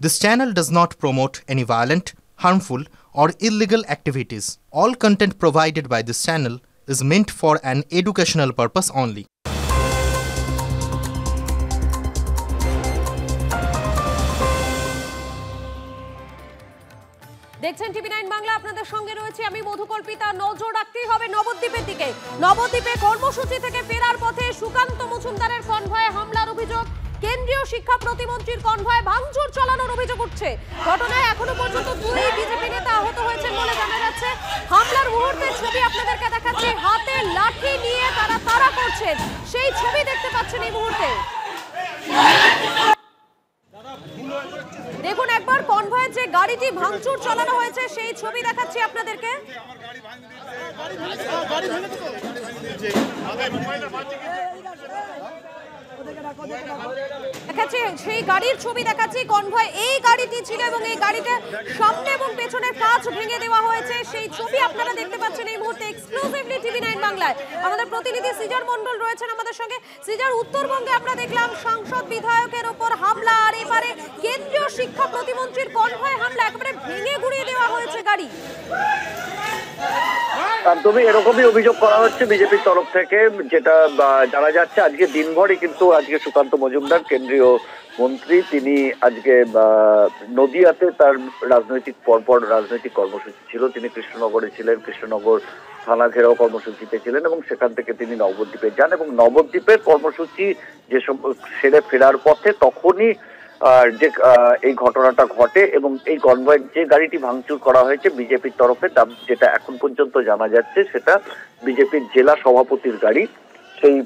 This channel does not promote any violent, harmful, or illegal activities. All content provided by this channel is meant for an educational purpose only. দেখছেন TV 9 Bangla, আপনাদের সঙ্গে রয়েছে আমি মধুকল্পিতা। নজর রাখতেই হবে নবদ্বীপের দিকে। নবদ্বীপে কর্মসূচি থেকে ফেরার পথে সুকান্ত মজুমদারের কনভয়ে হামলার অভিযোগ। কেন্দ্রীয় শিক্ষা প্রতিমন্ত্রীর কনভয়ে ভাঙচুর চালানোর অভিযোগ উঠছে। ঘটনায় এখনো পর্যন্ত 2 বিজেপি নেতা আহত হয়েছেন বলে জানা যাচ্ছে। হামলার মুহূর্তের ছবি আপনাদেরকে দেখাচ্ছি। হাতে লাঠি নিয়ে তারা তাড়া করছেন, সেই ছবি দেখতে পাচ্ছেন এই মুহূর্তে। দেখুন একবার কনভয়ের যে গাড়িটি ভাঙচুর চালানো হয়েছে সেই ছবি দেখাচ্ছি আপনাদেরকে। দেখাচ্ছি সেই গাড়ির ছবি দেখাচ্ছি। কনভয় এই গাড়িটি ছিল এবং এই গাড়িতে সামনে এবং পেছনের কাঁচ ভেঙে দেওয়া হয়েছে, সেই ছবি আপনারা দেখতে পাচ্ছেন এই মুহূর্তে এক্সক্লুসিভলি টিভি 9 বাংলায়। আমাদের প্রতিনিধি সিজার মন্ডল রয়েছেন আমাদের সঙ্গে। সিজার, উত্তরবঙ্গে আমরা দেখলাম সাংসদ বিধায়কের ওপর হামলা, আর এবারে কেন্দ্রীয় শিক্ষা প্রতিমন্ত্রীর কনভয় হামলা, একেবারে ভেঙে গুড়িয়ে দেওয়া হয়েছে গাড়ি। একদমই এরকমই অভিযোগ করা হচ্ছে বিজেপির তরফ থেকে, যেটা জানা যাচ্ছে। আজকে দিনভরই কিন্তু আজকে সুকান্ত মজুমদার কেন্দ্রীয় মন্ত্রী, তিনি আজকে নদিয়াতে তার রাজনৈতিক কর্মসূচি ছিল। তিনি কৃষ্ণনগরে ছিলেন, কৃষ্ণনগর থানা ঘেরাও কর্মসূচিতে ছিলেন এবং সেখান থেকে তিনি নবদ্বীপে যান এবং নবদ্বীপের কর্মসূচি যে সেরে ফেরার পথে তখনই যে এই ঘটনাটা ঘটে এবং এই কনভয়ের যে গাড়িটি ভাঙচুর করা হয়েছে বিজেপির তরফে, যেটা এখন পর্যন্ত জানা যাচ্ছে সেটা বিজেপির জেলা সভাপতির গাড়ি, সেই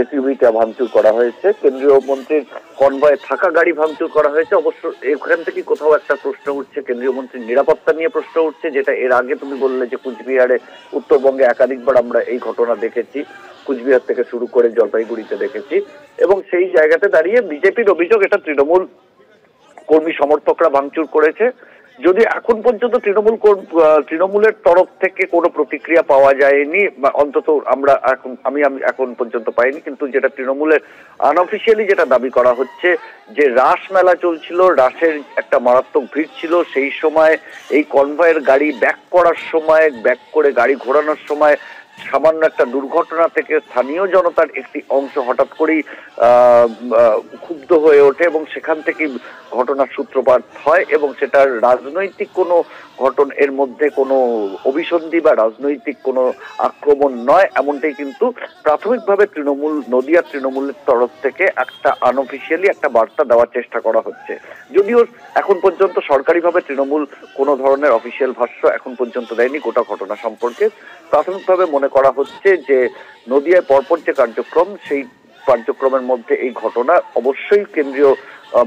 এসইউভিটা ভাঙচুর করা হয়েছে। কেন্দ্রীয় মন্ত্রীর কনভয়ে থাকা গাড়ি ভাঙচুর করা হয়েছে। অবশ্য এখান থেকে কোথাও একটা প্রশ্ন উঠছে, কেন্দ্রীয় মন্ত্রীর নিরাপত্তা নিয়ে প্রশ্ন উঠছে, যেটা এর আগে তুমি বললে যে কুচবিহারে, উত্তরবঙ্গে একাধিকবার আমরা এই ঘটনা দেখেছি, কুচবিহার থেকে শুরু করে জলপাইগুড়িতে দেখেছি। এবং সেই জায়গাতে দাঁড়িয়ে বিজেপির অভিযোগ এটা তৃণমূল কর্মী সমর্থকরা ভাঙচুর করেছে। যদি এখন পর্যন্ত তৃণমূলের তরফ থেকে কোনো প্রতিক্রিয়া পাওয়া যায়নি, বা অন্তত আমি এখন পর্যন্ত পাইনি, কিন্তু যেটা তৃণমূলের আনঅফিসিয়ালি যেটা দাবি করা হচ্ছে যে রাস মেলা চলছিল, রাসের একটা মারাত্মক ভিড় ছিল, সেই সময় এই কনভয়ের গাড়ি ব্যাক করার সময়, ব্যাক করে গাড়ি ঘোরানোর সময় সামান্য একটা দুর্ঘটনা থেকে স্থানীয় জনতার একটি অংশ হঠাৎ করেই ক্ষুব্ধ হয়ে ওঠে এবং সেখান থেকে ঘটনার সূত্রপাত হয় এবং সেটার রাজনৈতিক কোনো ঘটনা, এর মধ্যে কোনো অভিসন্ধি বা রাজনৈতিক কোনো আক্রমণ নয়, এমনটাই কিন্তু প্রাথমিকভাবে নদিয়ার তৃণমূলের তরফ থেকে একটা আনঅফিসিয়ালি একটা বার্তা দেওয়ার চেষ্টা করা হচ্ছে। যদিও এখন পর্যন্ত সরকারিভাবে তৃণমূল কোনো ধরনের অফিসিয়াল ভাষ্য এখন পর্যন্ত দেয়নি গোটা ঘটনা সম্পর্কে। প্রাথমিকভাবে মনে করা হচ্ছে যে নদিয়ায় পরপর যে কার্যক্রম, সেই কার্যক্রমের মধ্যে এই ঘটনা অবশ্যই কেন্দ্রীয়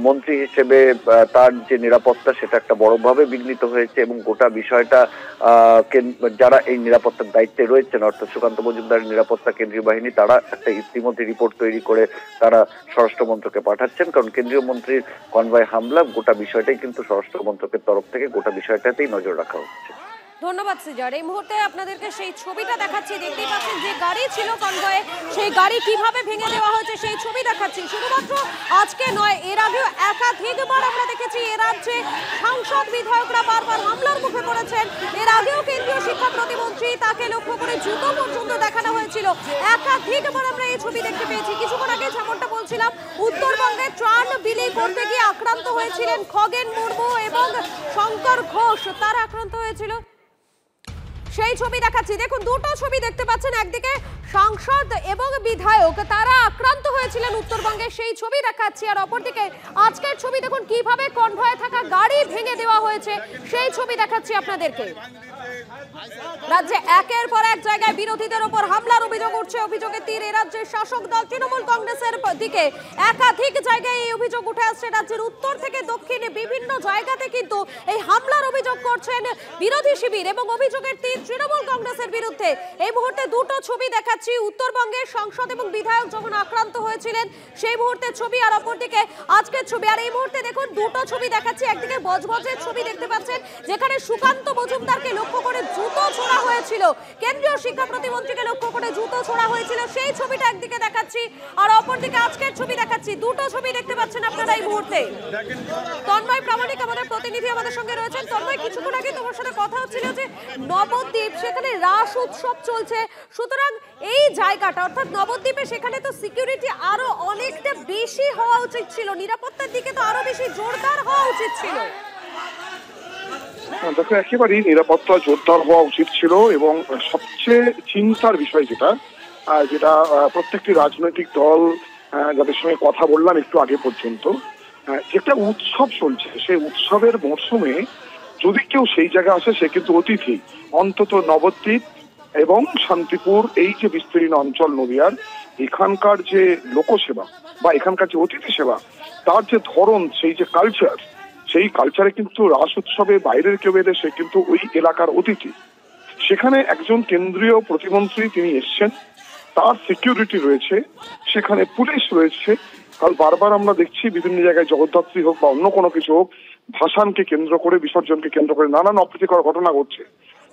মন্ত্রী হিসেবে তার যে নিরাপত্তা সেটা একটা বড়ভাবে বিঘ্নিত হয়েছে এবং গোটা বিষয়টা যারা এই নিরাপত্তার দায়িত্বে রয়েছেন, অর্থাৎ সুকান্ত মজুমদারের নিরাপত্তা কেন্দ্রীয় বাহিনী, তারা একটা ইতিমধ্যে রিপোর্ট তৈরি করে তারা স্বরাষ্ট্র মন্ত্রকে পাঠাচ্ছেন, কারণ কেন্দ্রীয় মন্ত্রীর কনভয় হামলা গোটা বিষয়টাই কিন্তু স্বরাষ্ট্র মন্ত্রকের তরফ থেকে গোটা বিষয়টাতেই নজর রাখা হচ্ছে। ধন্যবাদ সিজার। এই মুহূর্তে আপনাদেরকে সেই ছবিটা দেখাচ্ছি। দেখতেই পাচ্ছেন যে গাড়ি ছিল কনভয়ে, সেই গাড়ি কিভাবে ভেঙে দেওয়া হয়েছে সেই ছবি দেখাচ্ছি। শুধুমাত্র আজকে নয়, এর আগেও একাধিকবার আমরা দেখেছি এ রাজ্যে সাংসদ বিধায়করা বারবার হামলার মুখে পড়েছেন। এর আগেও কেন্দ্রীয় শিক্ষা প্রতিমন্ত্রী, তাকে লক্ষ্য করে জুতো পর্যন্ত দেখানো হয়েছিল। একাধিকবার আমরা এই ছবি দেখতে পেয়েছি। কিছুক্ষণ আগে যেমনটা বলছিলাম, উত্তরবঙ্গে ত্রাণ বিলি করতে গিয়ে আক্রান্ত হয়েছিলেন খগেন মুর্মু এবং শঙ্কর ঘোষ, তারা আক্রান্ত হয়েছিল, সেই ছবি দেখাচ্ছি। দেখুন দুটো ছবি দেখতে পাচ্ছেন, একদিকে সাংসদ এবং বিধায়ক তারা আক্রান্ত হয়েছিলেন উত্তরবঙ্গে, সেই ছবি দেখাচ্ছি, আর অপরদিকে আজকের ছবি দেখুন কিভাবে কনভয়ে থাকা গাড়ি ভেঙে দেওয়া হয়েছে সেই ছবি দেখাচ্ছি আপনাদেরকে। রাজ্যে একের পর এক জায়গায় বিরোধীদের ওপর হামলার অভিযোগ উঠছে। অভিযোগের তীর এ রাজ্যের শাসক দল তৃণমূল কংগ্রেসের দিকে। একাধিক জায়গায় এই অভিযোগ উঠে আসছে। রাজ্যের উত্তর থেকে দক্ষিণে বিভিন্ন জায়গাতে কিন্তু এই হামলার অভিযোগ করছেন বিরোধী শিবির এবং অভিযোগের তীর তৃণমূল কংগ্রেসের বিরুদ্ধে। এই মুহূর্তে দুটো ছবি দেখাচ্ছি। দেখাচ্ছি উত্তরবঙ্গের সাংসদ এবং বিধায়ক যখন আক্রান্ত হয়েছিলেন সেই মুহূর্তের ছবি, আর অপরদিকে আজকের ছবি। আর এই মুহূর্তে দেখুন দুটো ছবি দেখাচ্ছি। একদিকে বজবজের ছবি দেখতে পাচ্ছেন যেখানে সুকান্ত মজুমদারকে লক্ষ্য করে জুতো ছোড়া হয়েছিল, কেন্দ্রীয় শিক্ষা প্রতিমন্ত্রীকে লক্ষ্য করে জুতো ছোড়া হয়েছিল, সেই ছবিটা একদিকে দেখাচ্ছি। আর অপরদিকে আজকের ছবি দেখাচ্ছি। দুটো ছবি দেখতে পাচ্ছেন আপনারা এই মুহূর্তে। তন্ময় প্রামাণিক আমাদের প্রতিনিধি আমাদের সঙ্গে রয়েছেন। তন্ময়, কিছুক্ষণ আগে তোমার সাথে কথা হচ্ছিল যে নবদ্বীপ, সেখানে রাস উৎসব চলছে, সুতরাং এই জায়গাটা অর্থাৎ নবদ্বীপে সেখানে তো সিকিউরিটি আরো অনেকটা বেশি হওয়া উচিত ছিল, নিরাপত্তার দিকে তো আরো বেশি জোরদার হওয়া উচিত ছিল। দেখো, একেবারেই নিরাপত্তা জোরদার হওয়া উচিত ছিল এবং সবচেয়ে চিন্তার বিষয় যেটা প্রত্যেকটি রাজনৈতিক দল যাদের সঙ্গে কথা বললাম একটু আগে পর্যন্ত, যেটা উৎসব চলছে সেই উৎসবের মরশুমে যদি কেউ সেই জায়গায় আসে সে কিন্তু অতিথি। অন্তত নবদ্বীপ এবং শান্তিপুর এই যে বিস্তীর্ণ অঞ্চল নদিয়ার, এখানকার যে লোকসেবা বা এখানকার যে অতিথি সেবা তার যে ধরন, সেই যে কালচার, সেই কালচারে কিন্তু রাস উৎসবে বাইরের কেউ এলে সে কিন্তু ওই এলাকার অতিথি। সেখানে একজন কেন্দ্রীয় প্রতিমন্ত্রী তিনি এসছেন, তার সিকিউরিটি রয়েছে, সেখানে পুলিশ রয়েছে। কাল বারবার আমরা দেখছি বিভিন্ন জায়গায় জগদ্ধাত্রী হোক বা অন্য কোনো কিছু হোক, ভাসানকে কেন্দ্র করে, বিসর্জনকে কেন্দ্র করে নানান অপ্রীতিকর ঘটনা ঘটছে।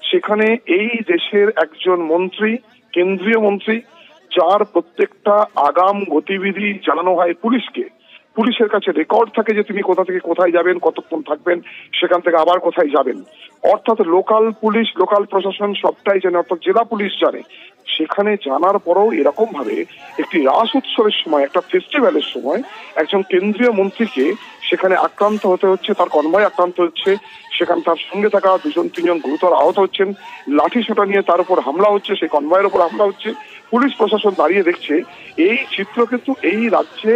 সেখানে এই দেশের একজন মন্ত্রী, কেন্দ্রীয় মন্ত্রী, যার প্রত্যেকটা আগাম গতিবিধি জানানো হয় পুলিশকে, পুলিশের কাছে রেকর্ড থাকে যে তিনি কোথা থেকে কোথায় যাবেন, কতক্ষণ থাকবেন, সেখান থেকে আবার কোথায় যাবেন, অর্থাৎ লোকাল পুলিশ, লোকাল প্রশাসন সবটাই জানে, অর্থাৎ জেলা পুলিশ জানে। সেখানে জানার পরেও এরকম ভাবে একটি রাস উৎসবের সময়, একটা ফেস্টিভ্যালের সময় একজন কেন্দ্রীয় মন্ত্রীকে সেখানে আক্রান্ত হতে হচ্ছে, তার কনভয় আক্রান্ত হচ্ছে, সেখানে তার সঙ্গে থাকা 2-3 গুরুতর আহত হচ্ছেন, লাঠি সোঁটা নিয়ে তার উপর হামলা হচ্ছে, সেই কনভয়ের উপর হামলা হচ্ছে, পুলিশ প্রশাসন দাঁড়িয়ে দেখছে। এই চিত্র কিন্তু এই রাজ্যে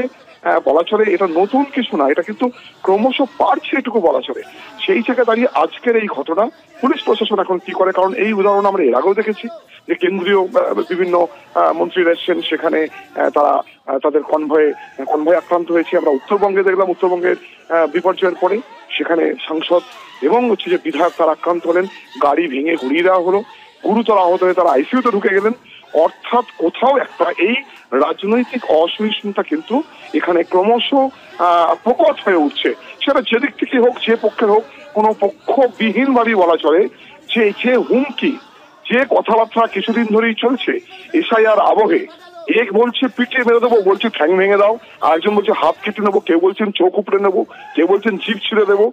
বলা চলে এটা নতুন কিছু না, এটা কিন্তু ক্রমশ বাড়ছে এটুকু বলা চলে। সেই জায়গায় দাঁড়িয়ে আজকের এই ঘটনা, পুলিশ প্রশাসন এখন কি করে, কারণ এই উদাহরণ আমরা এর আগেও দেখেছি যে কেন্দ্রীয় বিভিন্ন মন্ত্রীরা এসছেন, সেখানে তারা তাদের কনভয়ে আক্রান্ত হয়েছে। আমরা উত্তরবঙ্গে দেখলাম, উত্তরবঙ্গের বিপর্যয়ের পরে সেখানে সাংসদ এবং যে বিধায়ক তারা আক্রান্ত হলেন, গাড়ি ভেঙে ঘুরিয়ে দেওয়া হলো, গুরুতর আহত হয়ে তারা আইসিইউতে ঢুকে গেলেন। অর্থাৎ কোথাও একটা এই রাজনৈতিক অসহিষ্ণুতা কিন্তু এখানে ক্রমশ প্রকট হয়ে উঠছে। সেটা যেদিক থেকে হোক, যে পক্ষের হোক, কোনো পক্ষবিহীন ভাবেই বলা চলে যে হুমকি, যে কথাবার্তা কিছুদিন ধরেই চলছে এসআইআর আবহে। এক বলছে পিঠে মেরে দেবো, বলছে ঠ্যাং ভেঙে দাও, আরেকজন বলছে হাত কেটে নেবো, কেউ বলছেন চোখ উপড়ে নেবো, কেউ বলছেন জিভ ছিঁড়ে দেবো।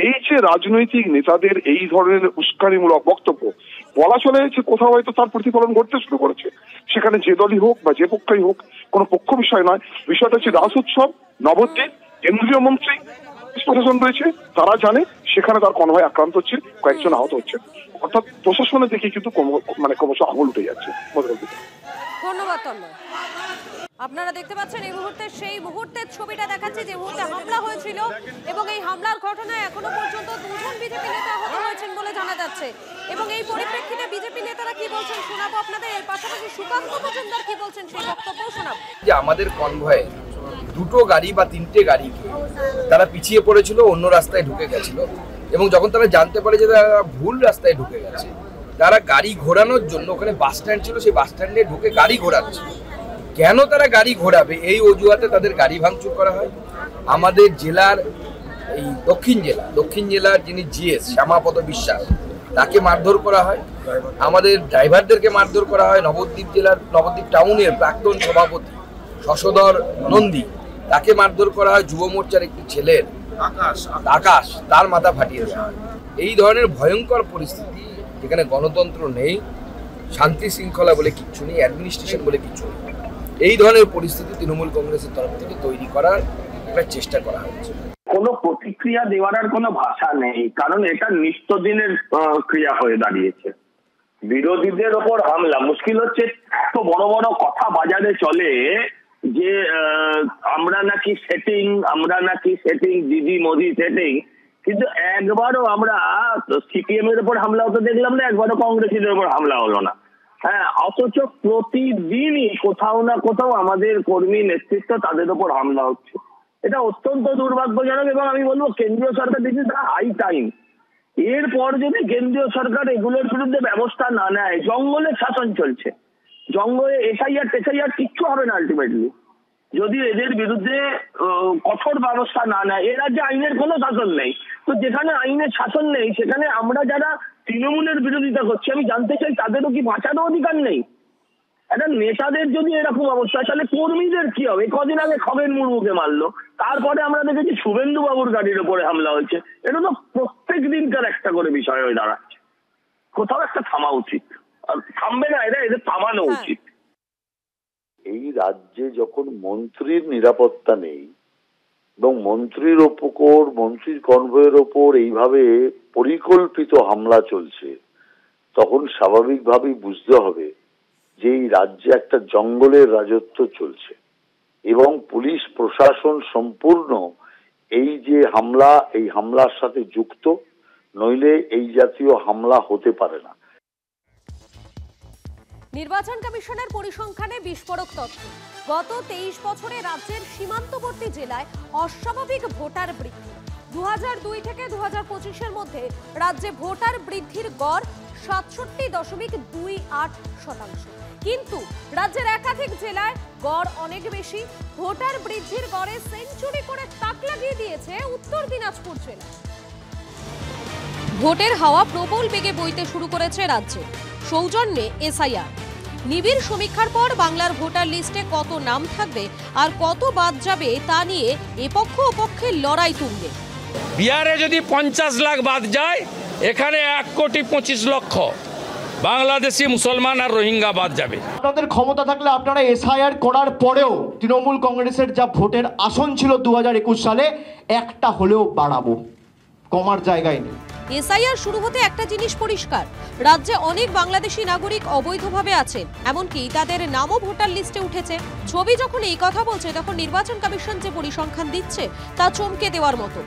এই যে রাজনৈতিক নেতাদের এই ধরনের উস্কানিমূলক বক্তব্য, বলা চলে যে কোথাও হয়তো তার প্রতিফলন ঘটতে শুরু করেছে। সেখানে যে দলই হোক বা যে পক্ষই হোক, কোনো পক্ষ বিষয় নয়, বিষয়টা হচ্ছে রাস উৎসব, নবদ্বীপ, কেন্দ্রীয় মন্ত্রী, প্রশাসন রয়েছে, তারা জানে সেখানে তার কনভয় আক্রান্ত হচ্ছে, কয়েকজন আহত হচ্ছে। অর্থাৎ প্রশাসনের দিকে কিন্তু ক্রমশ আঙুল উঠে যাচ্ছে। ধন্যবাদ তন্ময়। আপনারা দেখতে পাচ্ছেন এই মুহূর্তে সেই মুহূর্তের ছবিটা দেখাচ্ছে যে মুহূর্তে হামলা হয়েছিল, এবং এই হামলার ঘটনায় এখনো পর্যন্ত 2জন বিজেপি নেতা আহত হয়েছেন বলে জানা যাচ্ছে। এবং এই পরিপ্রেক্ষিতে বিজেপি নেতারা কি বলছেন শোনাবো আপনাদের, এর পাশাপাশি সুকান্ত মজুমদার কি বলছেন সেই বক্তব্যও শোনাবো। যে আমাদের কনভয়ে 2টো গাড়ি বা 3টে গাড়ি তারা পিছিয়ে পড়েছিল, অন্য রাস্তায় ঢুকে গেছিল, এবং যখন তারা জানতে পারে যে তারা ভুল রাস্তায় ঢুকে গেছে, তারা গাড়ি ঘোরানোর জন্য, ওখানে বাস স্ট্যান্ড ছিল, সেই বাস স্ট্যান্ডে ঢুকে গাড়ি ঘোরাচ্ছে। কেন তারা গাড়ি ঘোরাবে এই অজুহাতে তাদের গাড়ি ভাঙচুর করা হয়। আমাদের জেলার এই দক্ষিণ জেলার যিনি জিএস শ্যামাপদ বিশ্বাস, তাকে মারধর করা হয়, আমাদের ড্রাইভারদেরকে মারধর করা হয়। নবদ্বীপ টাউনের প্রাক্তন সভাপতি শশধর নন্দী, তাকে মারধর করা হয়। যুব মোর্চার একটি ছেলের আকাশ, তার মাথা ফাটিয়ে দেওয়া হয়। এই ধরনের ভয়ঙ্কর পরিস্থিতি, যেখানে গণতন্ত্র নেই, শান্তি শৃঙ্খলা বলে কিচ্ছু নেই, অ্যাডমিনিস্ট্রেশন বলে কিচ্ছু নেই, এই ধরনের পরিস্থিতি তৃণমূল কংগ্রেসের তরফ থেকে তৈরি করার একটা চেষ্টা করা হচ্ছে। কোনো প্রতিক্রিয়া দেওয়ার আর কোনো ভাষা নেই, কারণ এটা নিত্যদিনের ক্রিয়া হয়ে দাঁড়িয়েছে। বিরোধীদের ওপর হামলা, মুশকিল হচ্ছে এত বড় বড় কথা বাজারে চলে যে আমরা নাকি সেটিং, দিদি মোদি সেটিং, কিন্তু একবারও আমরা সিপিএম এর উপর হামলা হতে দেখলাম না, একবারও কংগ্রেসীদের উপর হামলা হলো না। হ্যাঁ, অথচ প্রতিদিনই কোথাও না কোথাও আমাদের কর্মী নেতৃত্ব তাদের উপর হামলা হচ্ছে। এটা অত্যন্ত দুর্ভাগ্যজনক, এবং আমি বলবো কেন্দ্রীয় সরকার দিস ইজ হাই টাইম। এরপর যদি কেন্দ্রীয় সরকার এগুলোর বিরুদ্ধে ব্যবস্থা না নেয়, জঙ্গলের শাসন চলছে, জঙ্গলে এসআইআর কিচ্ছু হবে না আলটিমেটলি যদি এদের বিরুদ্ধে কঠোর ব্যবস্থা না নেয়। এ রাজ্যে আইনের কোনো শাসন নেই, তো যেখানে আইনের শাসন নেই সেখানে আমরা যারা তৃণমূলের বিরোধিতা করছি, আমি জানতে চাই তাদেরও কি বাঁচারও অধিকার নেই? একটা নেতাদের যদি এরকম অবস্থা, তাহলে কর্মীদের কি হবে? কদিন আগে খগেন মুর্মুকে মারলো, তারপরে আমরা দেখেছি শুভেন্দু বাবুর গাড়ির ওপরে হামলা হয়েছে। এটা তো প্রত্যেক দিনকার একটা করে বিষয় হয়ে দাঁড়াচ্ছে। কোথাও একটা থামা উচিত, আর থামবে না এদের থামানো উচিত। এই রাজ্যে যখন মন্ত্রীর নিরাপত্তা নেই এবং মন্ত্রীর ওপর, মন্ত্রীর কনভয়ের ওপর এইভাবে পরিকল্পিত হামলা চলছে, তখন স্বাভাবিকভাবেই বুঝতে হবে যে এই রাজ্যে একটা জঙ্গলের রাজত্ব চলছে এবং পুলিশ প্রশাসন সম্পূর্ণ এই যে হামলা, এই হামলার সাথে যুক্ত, নইলে এই জাতীয় হামলা হতে পারে না। নির্বাচন কমিশনের পরিসংখ্যানে বিস্ফোরক তথ্য। গত 23 বছরে রাজ্যের সীমান্তবর্তী জেলায় অস্বাভাবিক ভোটার বৃদ্ধি। 2002 থেকে 2025-এর মধ্যে রাজ্যে ভোটার বৃদ্ধির গড় 67.28%। কিন্তু রাজ্যের একাধিক জেলায় গড় অনেক বেশি। ভোটার বৃদ্ধির গড়ে সেঞ্চুরি করে তাক লাগিয়ে দিয়েছে উত্তর দিনাজপুর জেলা। ভোটের হাওয়া প্রবল বেগে বইতে শুরু করেছে রাজ্যে। সৌজন্যে এসআইআর। নিবিড় সমীক্ষার পর বাংলার ভোটার লিস্টে কত নাম থাকবে আর কত বাদ যাবে তা নিয়ে এপক্ষ ওপক্ষের লড়াই তুলবে। বিহারে যদি 50 লাখ বাদ যায়, এখানে 1,25,00,000 বাংলাদেশি মুসলমান আর রোহিঙ্গা বাদ যাবে। আপনাদের ক্ষমতা থাকলে আপনারা এসআইআর করার পরেও তৃণমূল কংগ্রেসের যা ভোটের আসন ছিল 2021 সালে, একটা হলেও বাড়াবো, কমার জায়গায় নেই। এসআইআর শুরু হতে একটা জিনিস পরিষ্কার, রাজ্যে অনেক বাংলাদেশি নাগরিক অবৈধভাবে আছেন, এমনকি তাদের নামও ভোটার লিস্টে উঠেছে। ছবি যখন এই কথা বলছে, তখন নির্বাচন কমিশন যে পরিসংখ্যান দিচ্ছে তা চমকে দেওয়ার মতো।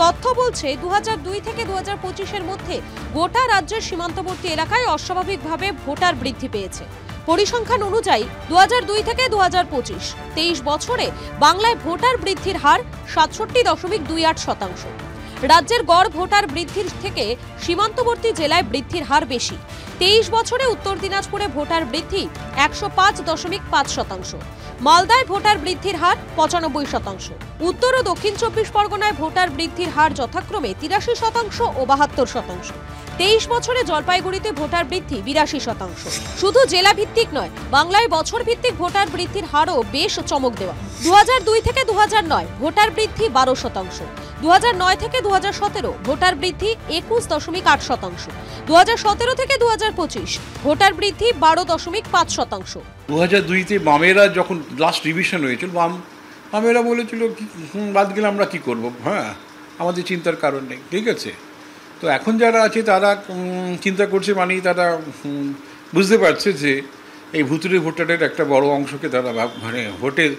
তথ্য বলছে 2002 থেকে 2025-এর মধ্যে গোটা রাজ্যের সীমান্তবর্তী এলাকায় অস্বাভাবিকভাবে ভোটার বৃদ্ধি পেয়েছে। পরিসংখ্যান অনুযায়ী 2002 থেকে 2025 23 বছরে বাংলায় ভোটার বৃদ্ধির হার 67.28%। রাজ্যের গড় ভোটার বৃদ্ধির থেকে সীমান্তবর্তী জেলায় বৃদ্ধির হার বেশি। 23 বছরে উত্তর দিনাজপুরে ভোটার বৃদ্ধি 105.5%। মালদায় ভোটার বৃদ্ধির হার 95%। উত্তর ও দক্ষিণ 24 পরগনায় ভোটার বৃদ্ধির হার যথাক্রমে 83% ও 72%। 23 বছরে জলপাইগুড়িতে ভোটার বৃদ্ধি 82%। শুধু জেলা ভিত্তিক নয়, বাংলায় বছর ভিত্তিক ভোটার বৃদ্ধির হারও বেশ চমক দেওয়া। 2002 থেকে 2009 ভোটার বৃদ্ধি 12%। 2009 থেকে 2017 ভোটার বৃদ্ধি 21.8%। 2017 থেকে 2025 ভোটার বৃদ্ধি 12.5%। 2002-তে বামেরা যখন লাস্ট রিভিশন হয়েছিল, বামেরা বলেছিল বাদ গেলে আমরা কি করব, হ্যাঁ আমাদের চিন্তার কারণ নেই, ঠিক আছে। তো এখন যারা আছে তারা চিন্তা করছে, মানে তারা বুঝতে পারছে যে এই ভুতুড়ে ভোটারের একটা বড় অংশকে তারা মানে ভোটের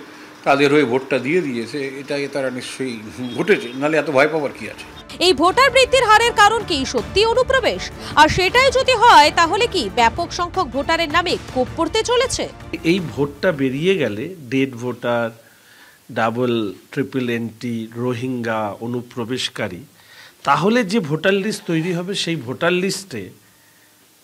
তাদের হয়ে ভোটটা দিয়ে দিয়েছে, এটাই তারা নিশ্চয়ই ঘটেছে, নাহলে এত ভয় পাওয়ার কি আছে। এই ভোটার বৃদ্ধির হারের কারণ কি সত্যি অনুপ্রবেশ? আর সেটাই যদি হয় তাহলে কি ব্যাপক সংখ্যক ভোটারের নামে কোপ পড়তে চলেছে? এই ভোটটা বেরিয়ে গেলে dead voter, double triple entry, Rohingya, অনুপ্রবেশকারী, তাহলে যে ভোটার লিস্ট তৈরি হবে সেই ভোটার লিস্টে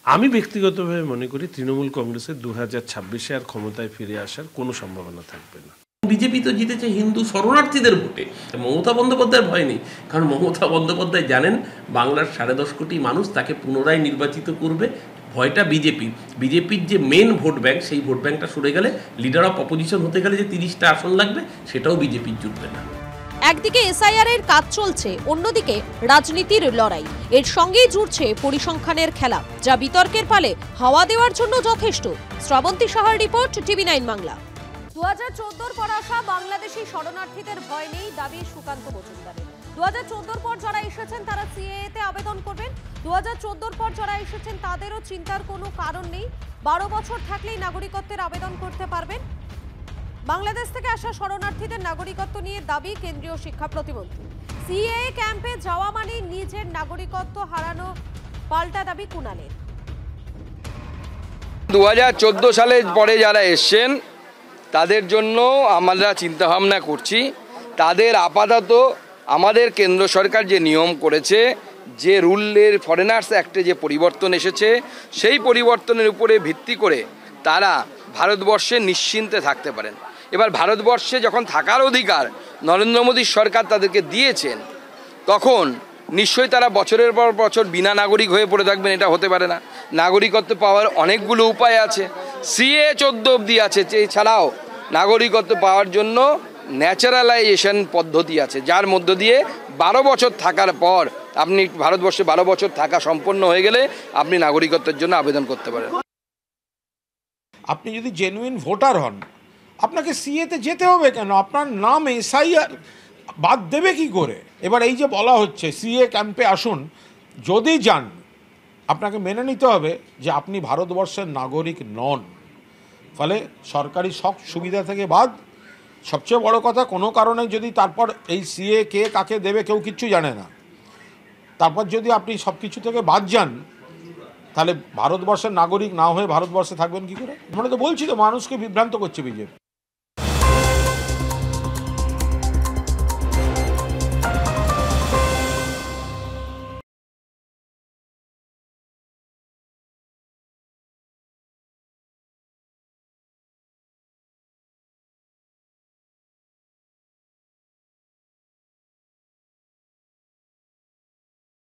আমি ব্যক্তিগতভাবে মনে করি তৃণমূল কংগ্রেসের 2026-এ আর ক্ষমতায় ফিরে আসার কোনো সম্ভাবনা থাকবে না। বিজেপি তো জিতেছে হিন্দু শরণার্থীদের ভোটে, মমতা বন্দ্যোপাধ্যায়ের ভয় নেই, কারণ মমতা বন্দ্যোপাধ্যায় জানেন বাংলার 10.5 কোটি মানুষ তাকে পুনরায় নির্বাচিত করবে। ভয়টা বিজেপির যে মেন ভোট ব্যাংক, সেই ভোট ব্যাংকটা সরে গেলে, লিডার অফ অপোজিশন হতে গেলে যে 30টা আসন লাগবে সেটাও বিজেপির জুটবে না। একদিকে এসআইআর এর কাজ চলছে, অন্যদিকে রাজনীতির লড়াই, এর সঙ্গেই জুড়ছে পরিসংখ্যানের খেলা, যা বিতর্কের পালে হাওয়া দেওয়ার জন্য যথেষ্ট। শ্রাবন্তী সাহার রিপোর্ট, TV9 বাংলা। 2014-র পর আসা বাংলাদেশি শরণার্থীদের ভয় নেই, দাবি সুকান্ত মজুমদারের। 2014-র পর যারা এসেছেন তারা সিএএ-তে আবেদন করবেন। 2014-র পর যারা এসেছেন তাদেরও চিন্তার কোনো কারণ নেই, 12 বছর থাকলেই নাগরিকত্বের আবেদন করতে পারবেন। বাংলাদেশ থেকে আসা শরণার্থীদের নাগরিকত্ব নিয়ে দাবি কেন্দ্রীয় শিক্ষা প্রতিমন্ত্রী। সিএএ ক্যাম্পে যাওয়া মানে নিজের নাগরিকত্ব হারানো, পাল্টা দাবি কুণালের। 2014 সালে পরে যারা এসছেন তাদের জন্য আমরা চিন্তাভাবনা করছি। তাদের আপাতত আমাদের কেন্দ্র সরকার যে নিয়ম করেছে, যে রুলের ফরেনার্স অ্যাক্টে যে পরিবর্তন এসেছে, সেই পরিবর্তনের উপরে ভিত্তি করে তারা ভারতবর্ষে নিশ্চিন্তে থাকতে পারেন। এবার ভারতবর্ষে যখন থাকার অধিকার নরেন্দ্র মোদীর সরকার তাদেরকে দিয়েছেন, তখন নিশ্চয়ই তারা বছরের পর বছর বিনা নাগরিক হয়ে পড়ে থাকবেন, এটা হতে পারে না। নাগরিকত্ব পাওয়ার অনেকগুলো উপায় আছে, CA 14 অবধি আছে। এছাড়াও নাগরিকত্ব পাওয়ার জন্য ন্যাচারালাইজেশন পদ্ধতি আছে, যার মধ্য দিয়ে 12 বছর থাকার পর আপনি ভারতবর্ষে 12 বছর থাকা সম্পন্ন হয়ে গেলে আপনি নাগরিকত্বের জন্য আবেদন করতে পারেন। আপনি যদি জেনুইন ভোটার হন, আপনাকে সিএতে যেতে হবে কেন? আপনার নাম SIR বাদ দেবে কি করে? এবার এই যে বলা হচ্ছে সিএ ক্যাম্পে আসুন, যদি যান আপনাকে মেনে নিতে হবে যে আপনি ভারতবর্ষের নাগরিক নন। ফলে সরকারি সব সুবিধা থেকে বাদ। সবচেয়ে বড় কথা, কোনো কারণে যদি তারপর এই সিএ কে কাকে দেবে কেউ কিচ্ছু জানে না, তারপর যদি আপনি সব কিছু থেকে বাদ যান, তাহলে ভারতবর্ষের নাগরিক না হয়ে ভারতবর্ষে থাকবেন কি করে? আমরা তো বলছি তো, মানুষকে বিভ্রান্ত করছে বিজেপি।